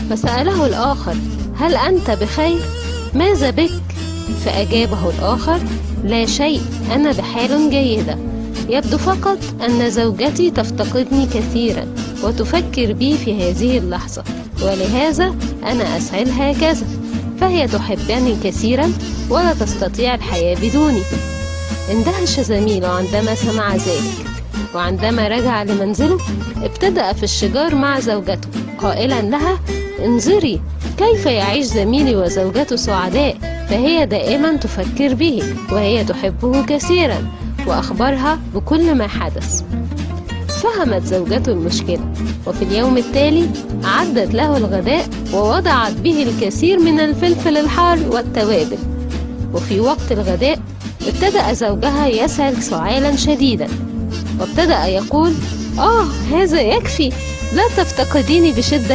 فسأله الآخر: هل أنت بخير؟ ماذا بك؟ فأجابه الآخر: لا شيء، أنا بحال جيدة، يبدو فقط أن زوجتي تفتقدني كثيرا وتفكر بي في هذه اللحظة، ولهذا أنا أسعل هكذا، فهي تحبني كثيرا ولا تستطيع الحياة بدوني. اندهش زميله عندما سمع ذلك، وعندما رجع لمنزله ابتدأ في الشجار مع زوجته قائلا لها: انظري كيف يعيش زميلي وزوجته سعداء، فهي دائما تفكر به وهي تحبه كثيرا، وأخبرها بكل ما حدث. فهمت زوجته المشكلة، وفي اليوم التالي أعدت له الغداء ووضعت به الكثير من الفلفل الحار والتوابل. وفي وقت الغداء ابتدأ زوجها يسأل سؤالا شديدا، وابتدأ يقول: هذا يكفي، لا تفتقديني بشدة